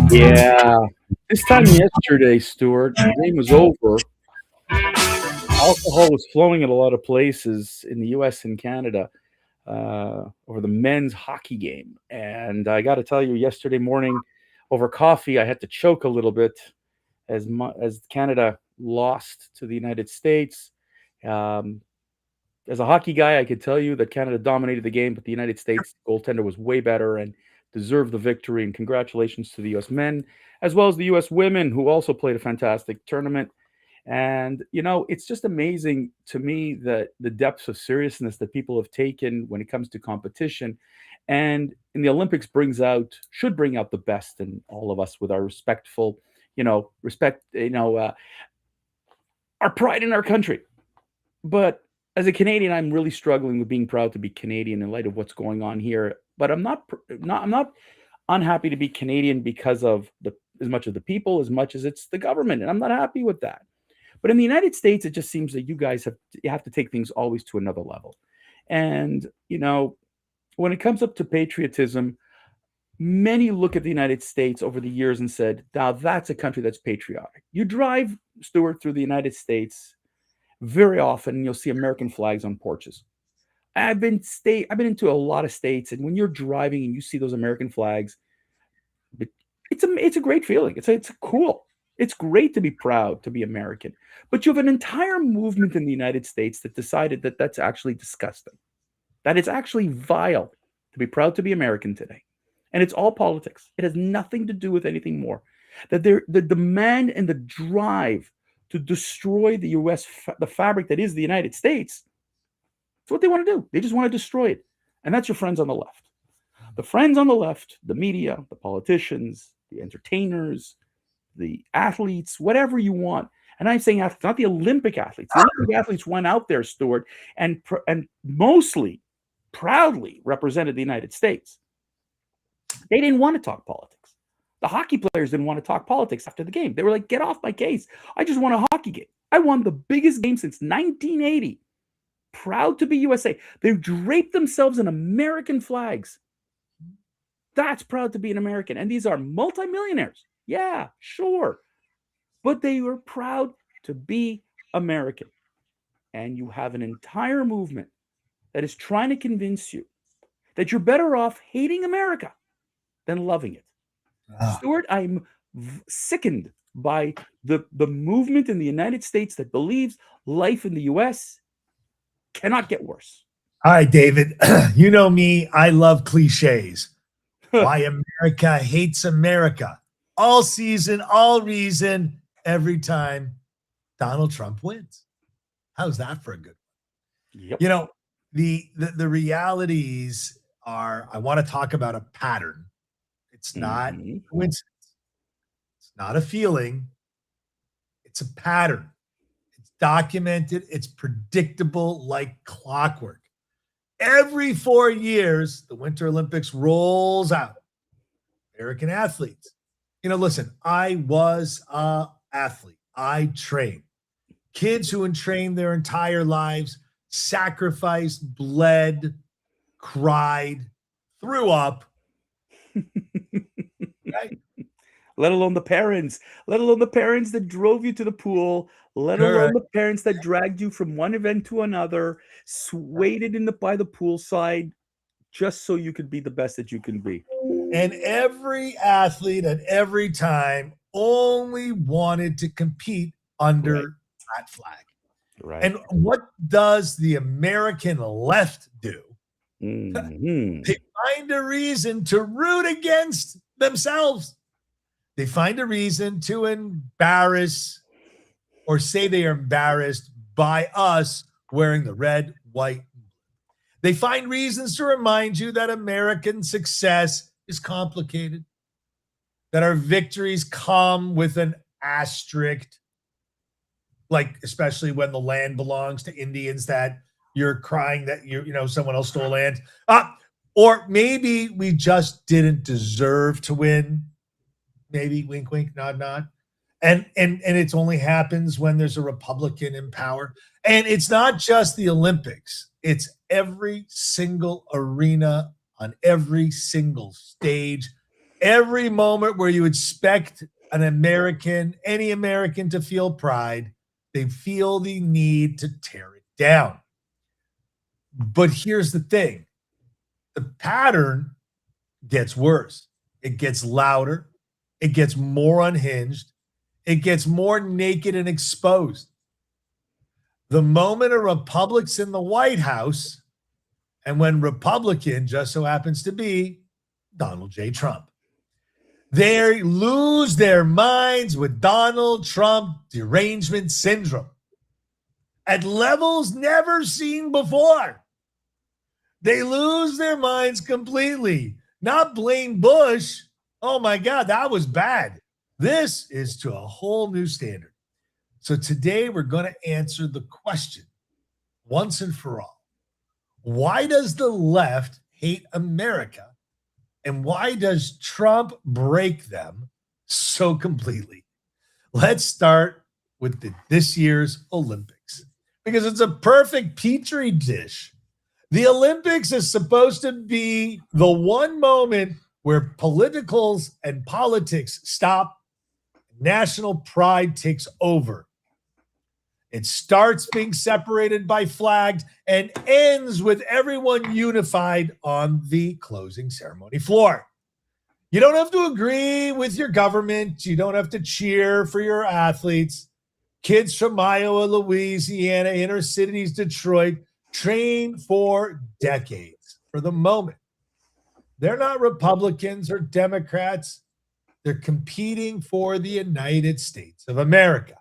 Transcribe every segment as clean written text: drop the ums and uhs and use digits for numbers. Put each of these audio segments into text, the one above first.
Yeah. This time yesterday, Stuart, the game was over. Alcohol was flowing at a lot of places in the US and Canada over the men's hockey game. And I got to tell you, yesterday morning over coffee, I had to choke a little bit as Canada lost to the United States. Um, as a hockey guy, I could tell you that Canada dominated the game, but the United States goaltender was way better and deserved the victory. And congratulations to the U.S. men as well as the U.S. women who also played a fantastic tournament. And it's just amazing to me that the depths of seriousness that people have taken when it comes to competition, and in the Olympics should bring out the best in all of us with our respect, our pride in our country. But as a Canadian, I'm really struggling with being proud to be Canadian in light of what's going on here. But I'm not unhappy to be Canadian because of the as much of the people as much as it's the government, and I'm not happy with that. But in the United States, it just seems that you have to take things always to another level. And when it comes up to patriotism, many look at the United States over the years and said, "Now that's a country that's patriotic." You drive, Stuart, through the United States very often, and you'll see American flags on porches. I've been into a lot of states, and when you're driving and you see those American flags, it's a great feeling. It's cool. It's great to be proud to be American. But you have an entire movement in the United States that decided that that's actually disgusting. That it's actually vile to be proud to be American today. And it's all politics. It has nothing to do with anything more. The demand and the drive to destroy the the fabric that is the United States. It's what they want to do. They just want to destroy it. And that's your friends on the left. The friends on the left, the media, the politicians, the entertainers, the athletes, whatever you want. And I'm saying athletes, not the Olympic athletes. The Olympic athletes went out there, Stuart, and mostly proudly represented the United States. They didn't want to talk politics. The hockey players didn't want to talk politics after the game. They were like, "Get off my case. I just won a hockey game. I won the biggest game since 1980. Proud to be USA." They draped themselves in American flags. That's proud to be an American. And these are multimillionaires. Yeah, sure. But they were proud to be American. And you have an entire movement that is trying to convince you that you're better off hating America than loving it. Stuart, I'm sickened by the movement in the United States that believes life in the U.S. cannot get worse. All right, David, you know me. I love cliches. Why America hates America. All season, all reason, every time Donald Trump wins. How's that for a good one? Yep. The realities are, I want to talk about a pattern. It's not a coincidence. It's not a feeling. It's a pattern. It's documented. It's predictable like clockwork. Every 4 years, the Winter Olympics rolls out. American athletes. Listen, I was an athlete. I trained. Kids who trained their entire lives, sacrificed, bled, cried, threw up. Right? Let alone the parents that drove you to the pool, let alone the parents that dragged you from one event to another, waited by the poolside just so you could be the best that you can be. And every athlete at every time only wanted to compete under that flag. Right. And what does the American left do? Mm-hmm. They find a reason to root against themselves. They find a reason to embarrass or say they are embarrassed by us wearing the red, white. They find reasons to remind you that American success is complicated, that our victories come with an asterisk, like especially when the land belongs to Indians, that you're crying that someone else stole land. Or maybe we just didn't deserve to win. Maybe wink, wink, nod, nod. And it only happens when there's a Republican in power. And it's not just the Olympics. It's every single arena on every single stage. Every moment where you expect an American, any American to feel pride, they feel the need to tear it down. But here's the thing. The pattern gets worse. It gets louder. It gets more unhinged. It gets more naked and exposed. The moment a Republic's in the White House, and when Republican just so happens to be Donald J. Trump, they lose their minds with Donald Trump derangement syndrome at levels never seen before. They lose their minds completely. Not blame Bush. Oh my God, that was bad. This is to a whole new standard. So today we're going to answer the question once and for all. Why does the left hate America? And why does Trump break them so completely? Let's start with this year's Olympics, because it's a perfect petri dish. The Olympics is supposed to be the one moment where politicals and politics stop, national pride takes over. It starts being separated by flags and ends with everyone unified on the closing ceremony floor. You don't have to agree with your government. You don't have to cheer for your athletes. Kids from Iowa, Louisiana, inner cities, Detroit, train for decades for the moment. They're not Republicans or Democrats. They're competing for the United States of America.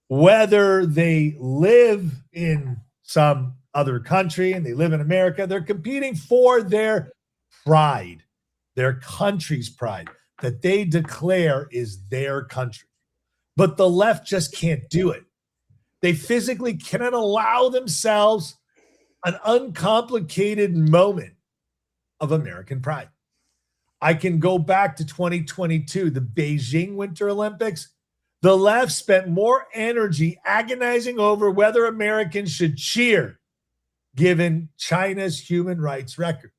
Whether they live in some other country and they live in America, they're competing for their pride, their country's pride, that they declare is their country. But the left just can't do it. They physically cannot allow themselves an uncomplicated moment of American pride. I can go back to 2022, the Beijing Winter Olympics. The left spent more energy agonizing over whether Americans should cheer, given China's human rights record,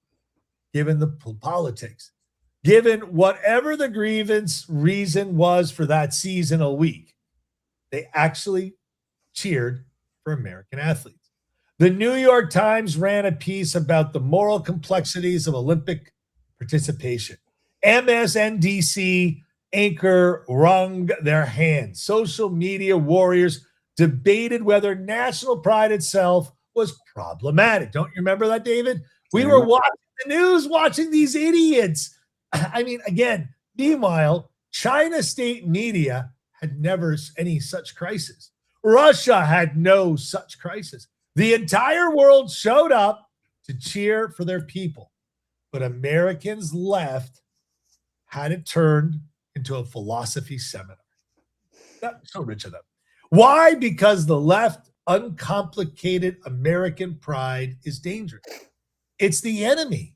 given the politics, given whatever the grievance reason was for that seasonal week. They actually cheered for American athletes. The New York Times ran a piece about the moral complexities of Olympic participation. MSNBC anchor wrung their hands. Social media warriors debated whether national pride itself was problematic. Don't you remember that, David? We were watching the news, watching these idiots. I mean, again, meanwhile, China state media had never any such crisis. Russia had no such crisis. The entire world showed up to cheer for their people, but Americans left had it turned into a philosophy seminar. That's so rich of them. Why? Because the left uncomplicated American pride is dangerous. It's the enemy.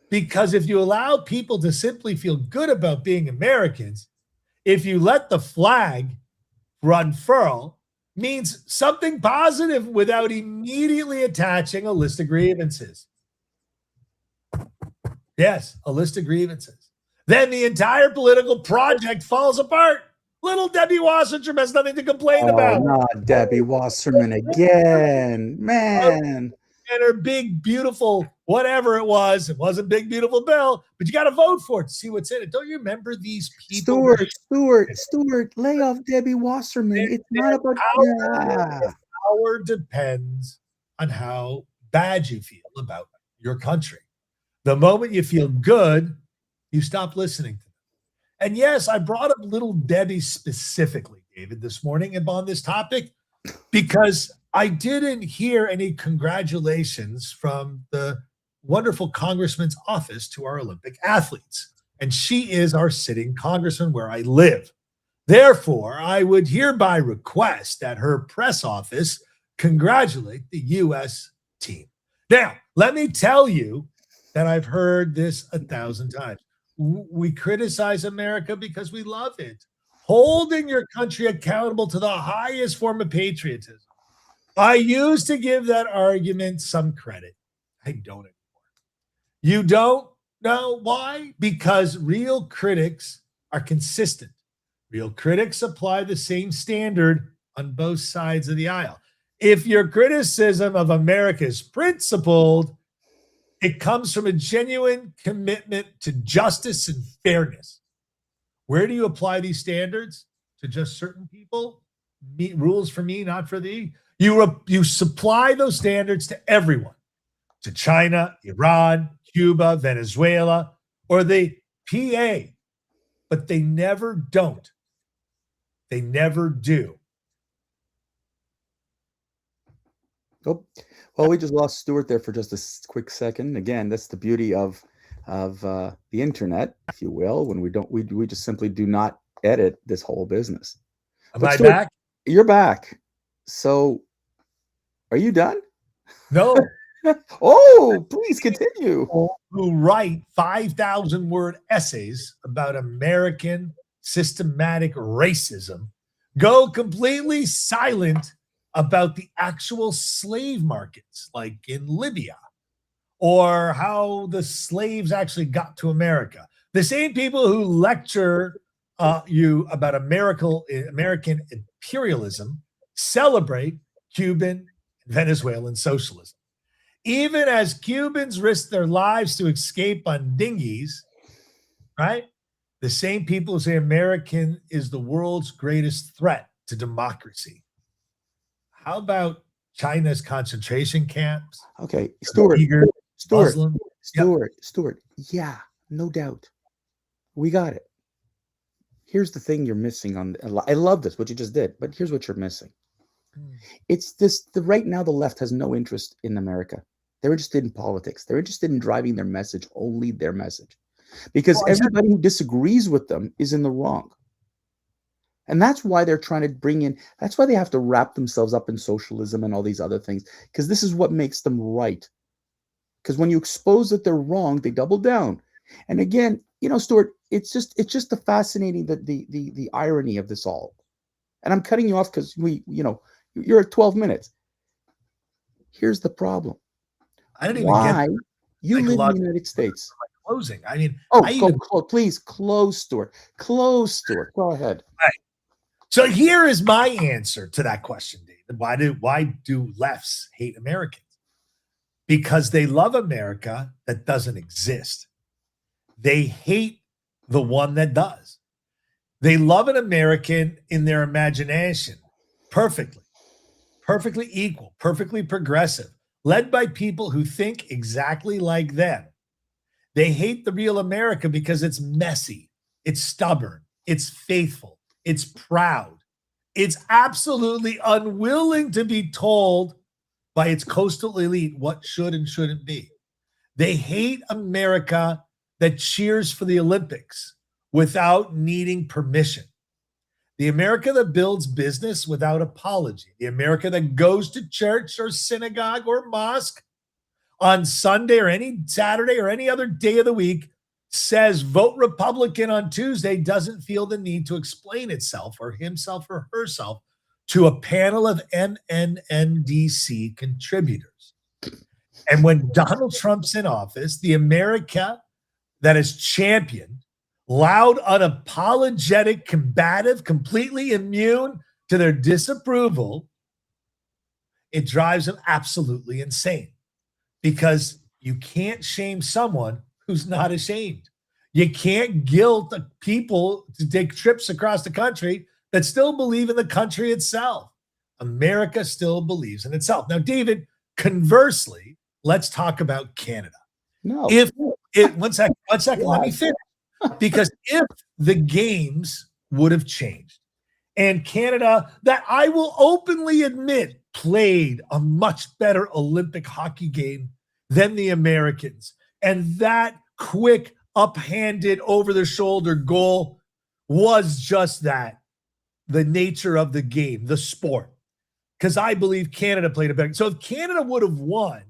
Because if you allow people to simply feel good about being Americans, if you let the flag unfurl, means something positive without immediately attaching a list of grievances. Yes, a list of grievances. Then the entire political project falls apart. Little Debbie Wasserman has nothing to complain about. Not Debbie Wasserman again, man. And her big, beautiful, whatever it wasn't big, beautiful bill, but you got to vote for it to see what's in it. Don't you remember these people? Stuart, lay off Debbie Wasserman. It's not about power depends on how bad you feel about your country. The moment you feel good, you stop listening to them. And yes, I brought up little Debbie specifically, David, this morning on this topic, because I didn't hear any congratulations from the wonderful congressman's office to our Olympic athletes. And she is our sitting congressman where I live. Therefore, I would hereby request that her press office congratulate the U.S. team. Now, let me tell you that I've heard this 1,000 times. We criticize America because we love it. Holding your country accountable to the highest form of patriotism. I used to give that argument some credit. I don't anymore. You don't? No, why? Because real critics are consistent. Real critics apply the same standard on both sides of the aisle. If your criticism of America is principled, it comes from a genuine commitment to justice and fairness. Where do you apply these standards? To just certain people? Rules for me, not for thee. You supply those standards to everyone, to China, Iran, Cuba, Venezuela, or the PA, but they never don't. They never do. Oh, well, we just lost Stuart there for just a quick second. Again, that's the beauty of the internet, if you will. When we just simply do not edit this whole business. Am But I Stuart, back? you're back. So, are you done? No. Oh, please continue. Who write 5,000 word essays about American systematic racism go completely silent about the actual slave markets, like in Libya, or how the slaves actually got to America. The same people who lecture you about American imperialism celebrate Cuban and Venezuelan socialism. Even as Cubans risk their lives to escape on dinghies, right? The same people who say American is the world's greatest threat to democracy. How about China's concentration camps? Okay, Stuart, Muslim? Stuart. Yeah, no doubt. We got it. Here's the thing you're missing on. I love this, what you just did, but here's what you're missing. It's this, right now the left has no interest in America. They're interested in politics. They're interested in driving their message, only their message. Because everybody who disagrees with them is in the wrong. And that's why they're trying to bring in, that's why they have to wrap themselves up in socialism and all these other things, because this is what makes them right. Because when you expose that they're wrong, they double down. And again, Stuart, it's just the fascinating, the irony of this all. And I'm cutting you off because you're at 12 minutes. Here's the problem. I didn't even get you live in the United States. Closing. I mean, please close, Stuart. Close, Stuart. Go ahead. Right. So here is my answer to that question, David. Why do lefts hate Americans? Because they love America that doesn't exist. They hate the one that does. They love an American in their imagination, perfectly equal, perfectly progressive, led by people who think exactly like them. They hate the real America because it's messy, it's stubborn, it's faithful, it's proud, it's absolutely unwilling to be told by its coastal elite what should and shouldn't be. They hate America that cheers for the Olympics without needing permission. The America that builds business without apology. The America that goes to church or synagogue or mosque on Sunday or any Saturday or any other day of the week, says vote Republican on Tuesday, doesn't feel the need to explain itself or himself or herself to a panel of MNNDC contributors. And when Donald Trump's in office, the America that is championed, loud, unapologetic, combative, completely immune to their disapproval, it drives them absolutely insane, because you can't shame someone who's not ashamed. You can't guilt people to take trips across the country that still believe in the country itself. America still believes in itself. Now, David, conversely, let's talk about Canada. No. One second, let me finish. Because if the games would have changed and Canada, that I will openly admit, played a much better Olympic hockey game than the Americans, and that quick, uphanded, over-the-shoulder goal was just that, the nature of the game, the sport, because I believe Canada played a better. So if Canada would have won,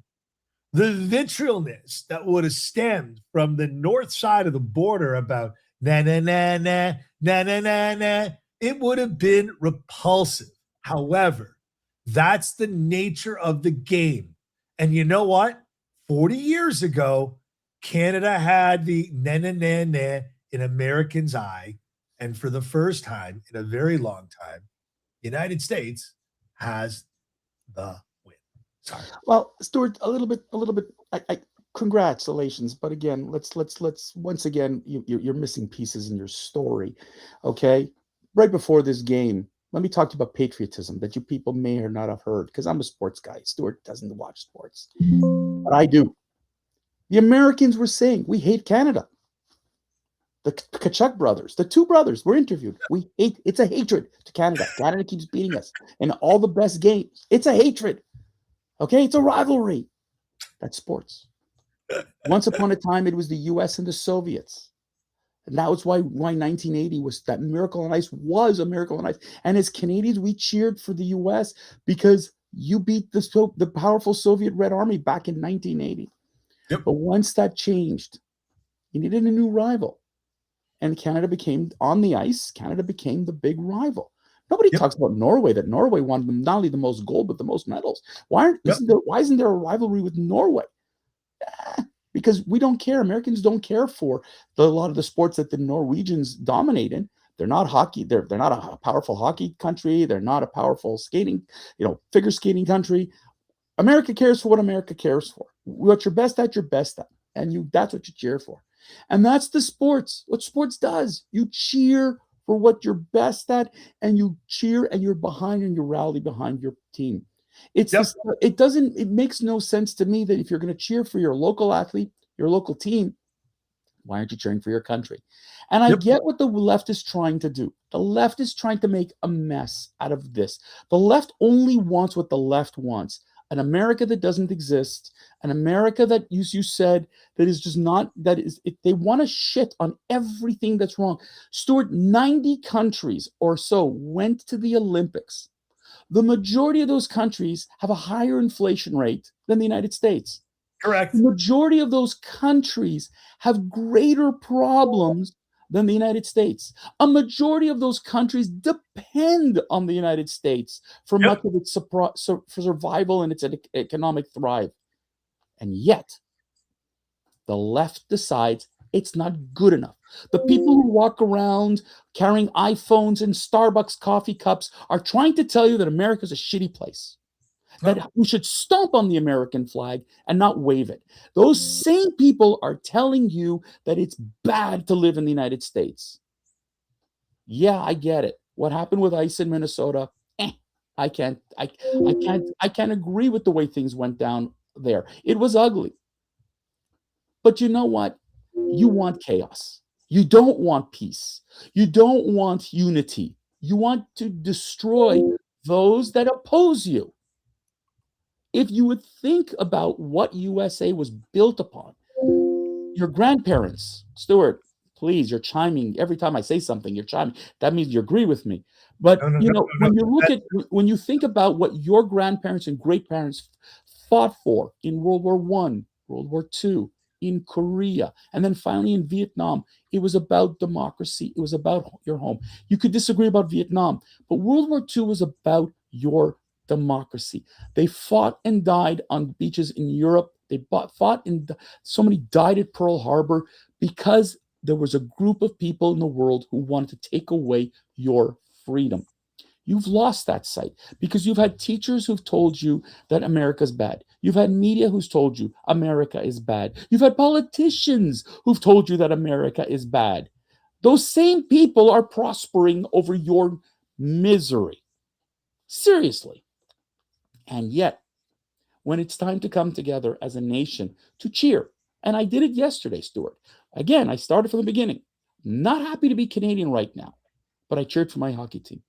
the vitriolness that would have stemmed from the north side of the border about na na na na na na na na, it would have been repulsive. However, that's the nature of the game. And you know what? 40 years ago, Canada had the na na na na in Americans' eye, and for the first time in a very long time, United States has the win. Sorry. Well, Stuart, a little bit. Congratulations, but again, let's once again, you're missing pieces in your story. Okay, right before this game, let me talk to you about patriotism that you people may or not have heard, because I'm a sports guy. Stuart doesn't watch sports, but I do. The Americans were saying we hate Canada. The Kachuk brothers, the two brothers, were interviewed. We hate. It's a hatred to Canada. Canada keeps beating us in all the best games. It's a hatred. Okay, it's a rivalry. That's sports. Once upon a time, it was the U.S. and the Soviets. And that was why 1980 was that Miracle on Ice was a Miracle on Ice. And as Canadians, we cheered for the U.S. because you beat the powerful Soviet Red Army back in 1980. Yep. But once that changed, you needed a new rival. And Canada became, on the ice, Canada became the big rival. Nobody talks about Norway, that Norway won not only the most gold, but the most medals. Why isn't there a rivalry with Norway? Because we don't care. Americans don't care for a lot of the sports that the Norwegians dominate in. They're not hockey. They're not a powerful hockey country. They're not a powerful skating, figure skating country. America cares for what America cares for. What you're best at, you're best at. And that's what you cheer for. And that's the sports. What sports does. You cheer for what you're best at, and you cheer and you're behind and you rally behind your team. It makes no sense to me that if you're going to cheer for your local athlete, your local team, why aren't you cheering for your country? And I get what the left is trying to do. The left is trying to make a mess out of this. The left only wants what the left wants. An America that doesn't exist, an America that you said that is just not, they want to shit on everything that's wrong. Stuart, 90 countries or so went to the Olympics. The majority of those countries have a higher inflation rate than the United States. Correct. The majority of those countries have greater problems than the United States. A majority of those countries depend on the United States for much of its for survival and its economic thrive. And yet, the left decides it's not good enough. The people who walk around carrying iPhones and Starbucks coffee cups are trying to tell you that America's a shitty place, that we should stomp on the American flag and not wave it. Those same people are telling you that it's bad to live in the United States. Yeah, I get it. What happened with ICE in Minnesota? I can't agree with the way things went down there. It was ugly. But you know what? You want chaos. You don't want peace. You don't want unity. You want to destroy those that oppose you. If you would think about what USA was built upon, your grandparents, Stuart, please, you're chiming. Every time I say something, you're chiming. That means you agree with me. But when you think about what your grandparents and great parents fought for in World War I, World War II, in Korea, and then finally in Vietnam, it was about democracy. It was about your home. You could disagree about Vietnam, but World War II was about your democracy. They fought and died on beaches in Europe. They fought and so many died at Pearl Harbor because there was a group of people in the world who wanted to take away your freedom. You've lost that sight because you've had teachers who've told you that America's bad. You've had media who's told you America is bad. You've had politicians who've told you that America is bad. Those same people are prospering over your misery. Seriously. And yet, when it's time to come together as a nation to cheer, and I did it yesterday, Stuart. Again, I started from the beginning. Not happy to be Canadian right now, but I cheered for my hockey team.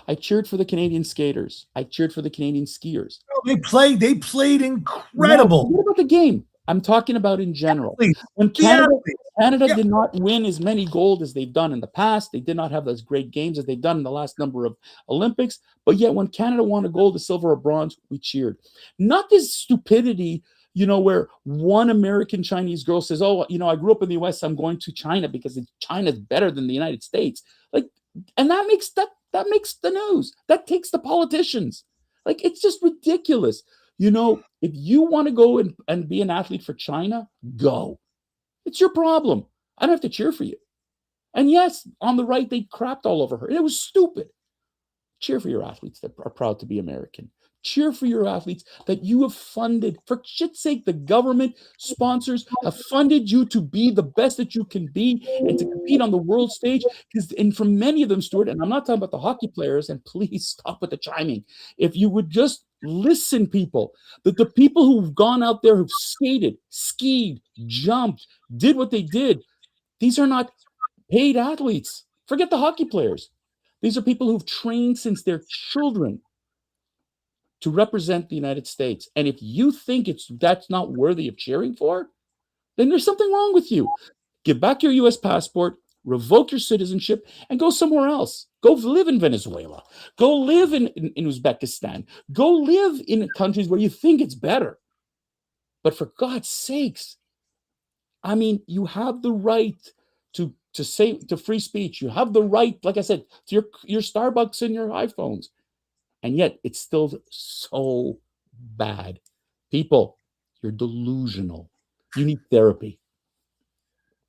I cheered for the Canadian skaters. I cheered for the Canadian skiers. They played incredible. What about the game? I'm talking about in general. When Canada did not win as many gold as they've done in the past, they did not have those great games as they've done in the last number of Olympics. But yet, when Canada won a gold, a silver, or bronze, we cheered. Not this stupidity, where one American Chinese girl says, "Oh, I grew up in the U.S. I'm going to China because China's better than the United States." And that makes the news. That takes the politicians. It's just ridiculous. If you want to go and be an athlete for China, go. It's your problem. I don't have to cheer for you. And yes, on the right, they crapped all over her. It was stupid. Cheer for your athletes that are proud to be American. Cheer for your athletes that you have funded. For shit's sake, the government sponsors have funded you to be the best that you can be and to compete on the world stage. And for many of them, Stuart, and I'm not talking about the hockey players, and please stop with the chiming. If you would just listen, people, that the people who've gone out there, who've skated, skied, jumped, did what they did, these are not paid athletes. Forget the hockey players. These are people who've trained since they're children to represent the United States. And if you think that's not worthy of cheering for, then there's something wrong with you. Give back your US passport, revoke your citizenship, and go somewhere else. Go live in Venezuela. Go live in Uzbekistan. Go live in countries where you think it's better. But for God's sakes, I mean, you have the right to say to free speech. You have the right, like I said, to your Starbucks and your iPhones. And yet it's still so bad. People, you're delusional. You need therapy.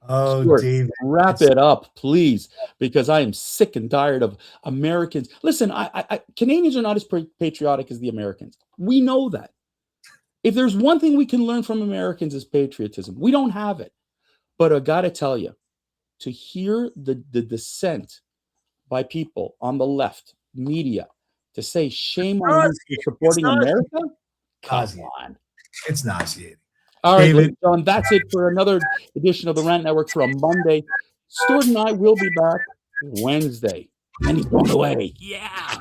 Oh, Stuart, David. wrap it up, please, because I am sick and tired of Americans. Listen, Canadians are not as patriotic as the Americans. We know that. If there's one thing we can learn from Americans is patriotism. We don't have it. But I got to tell you, to hear the dissent by people on the left, media, to say shame on you for supporting America? Come on. It's nauseating. All right, ladies and gentlemen, that's it for another edition of the Rant Network for a Monday. Stuart and I will be back Wednesday. And he's going away. Yeah.